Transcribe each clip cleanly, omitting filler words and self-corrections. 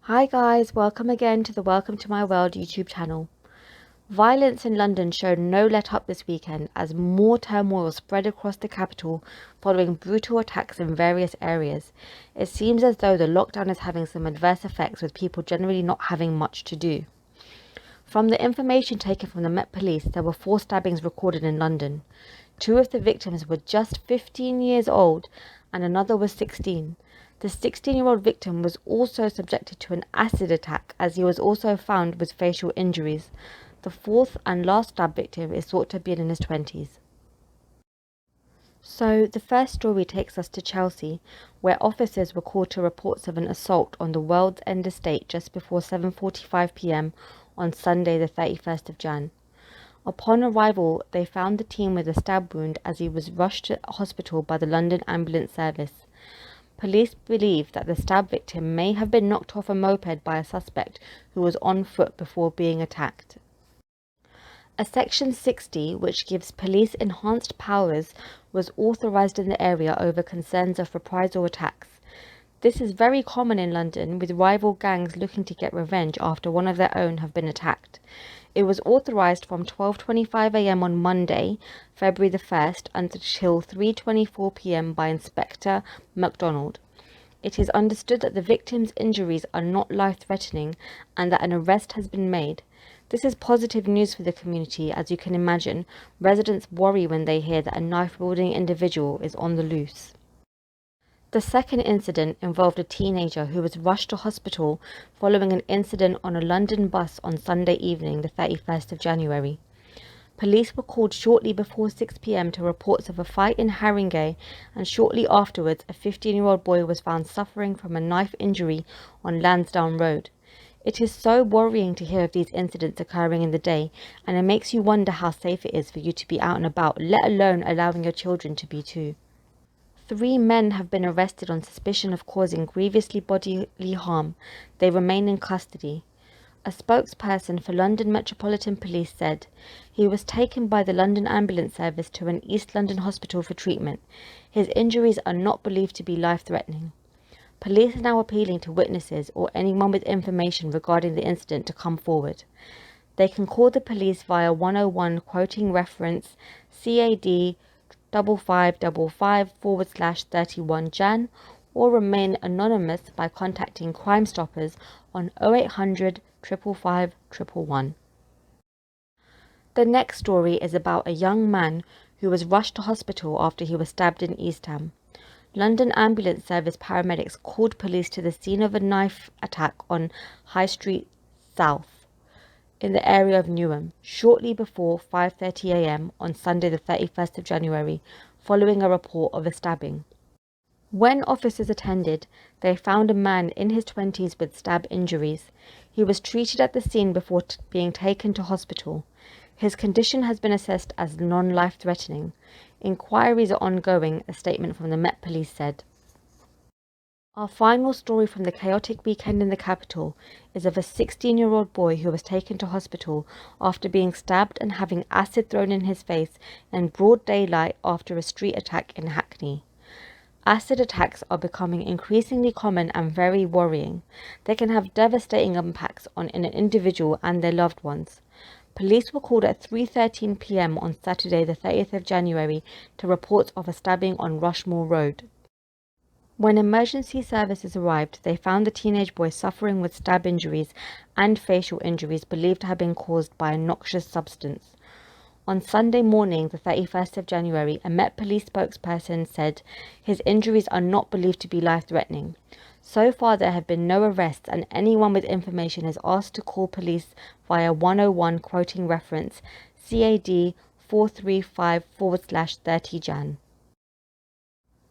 Hi guys, welcome again to the Welcome to My World YouTube channel. Violence in London showed no let up this weekend as more turmoil spread across the capital following brutal attacks in various areas. It seems as though the lockdown is having some adverse effects with people generally not having much to do. From the information taken from the Met Police, there were 4 stabbings recorded in London. 2 of the victims were just 15 years old and another was 16. The 16-year-old victim was also subjected to an acid attack as he was also found with facial injuries. The 4th and last stab victim is thought to have been in his 20s. So the first story takes us to Chelsea, where officers were called to reports of an assault on the World's End estate just before 7:45 p.m. on Sunday the 31st of Jan. Upon arrival, they found the teen with a stab wound as he was rushed to hospital by the London Ambulance Service. Police believe that the stab victim may have been knocked off a moped by a suspect who was on foot before being attacked. A Section 60, which gives police enhanced powers, was authorised in the area over concerns of reprisal attacks. This is very common in London, with rival gangs looking to get revenge after one of their own have been attacked. It was authorised from 12:25 a.m. on Monday, February the 1st, until 3:24 p.m. by Inspector MacDonald. It is understood that the victim's injuries are not life-threatening and that an arrest has been made. This is positive news for the community. As you can imagine, residents worry when they hear that a knife-wielding individual is on the loose. The second incident involved a teenager who was rushed to hospital following an incident on a London bus on Sunday evening, the 31st of January. Police were called shortly before 6 p.m. to reports of a fight in Haringey, and shortly afterwards a 15-year-old boy was found suffering from a knife injury on Lansdowne Road. It is so worrying to hear of these incidents occurring in the day, and it makes you wonder how safe it is for you to be out and about, let alone allowing your children to be too. 3 men have been arrested on suspicion of causing grievously bodily harm. They remain in custody. A spokesperson for London Metropolitan Police said he was taken by the London Ambulance Service to an East London hospital for treatment. His injuries are not believed to be life-threatening. Police are now appealing to witnesses or anyone with information regarding the incident to come forward. They can call the police via 101 quoting reference CAD 5555/31 Jan, or remain anonymous by contacting Crime Stoppers on 0800 555 111. The next story is about a young man who was rushed to hospital after he was stabbed in East Ham. London Ambulance Service paramedics called police to the scene of a knife attack on High Street South in the area of Newham shortly before 5:30 a.m. on Sunday the 31st of January, following a report of a stabbing. When officers attended, they found a man in his 20s with stab injuries. He was treated at the scene before being taken to hospital. His condition has been assessed as non-life-threatening. Inquiries are ongoing, a statement from the Met Police said. Our final story from the chaotic weekend in the capital is of a 16-year-old boy who was taken to hospital after being stabbed and having acid thrown in his face in broad daylight after a street attack in Hackney. Acid attacks are becoming increasingly common and very worrying. They can have devastating impacts on an individual and their loved ones. Police were called at 3:13 p.m. on Saturday the 30th of January to reports of a stabbing on Rushmore Road. When emergency services arrived, they found the teenage boy suffering with stab injuries and facial injuries believed to have been caused by a noxious substance. On Sunday morning, the 31st of January, a Met Police spokesperson said his injuries are not believed to be life-threatening. So far, there have been no arrests, and anyone with information is asked to call police via 101 quoting reference CAD 435/30 Jan.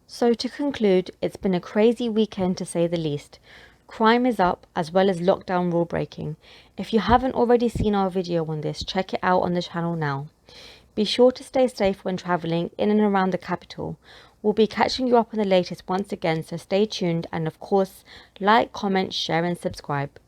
So to conclude, it's been a crazy weekend to say the least. Crime is up as well as lockdown rule breaking. If you haven't already seen our video on this, check it out on the channel now. Be sure to stay safe when travelling in and around the capital. We'll be catching you up on the latest once again, so stay tuned and of course, like, comment, share and subscribe.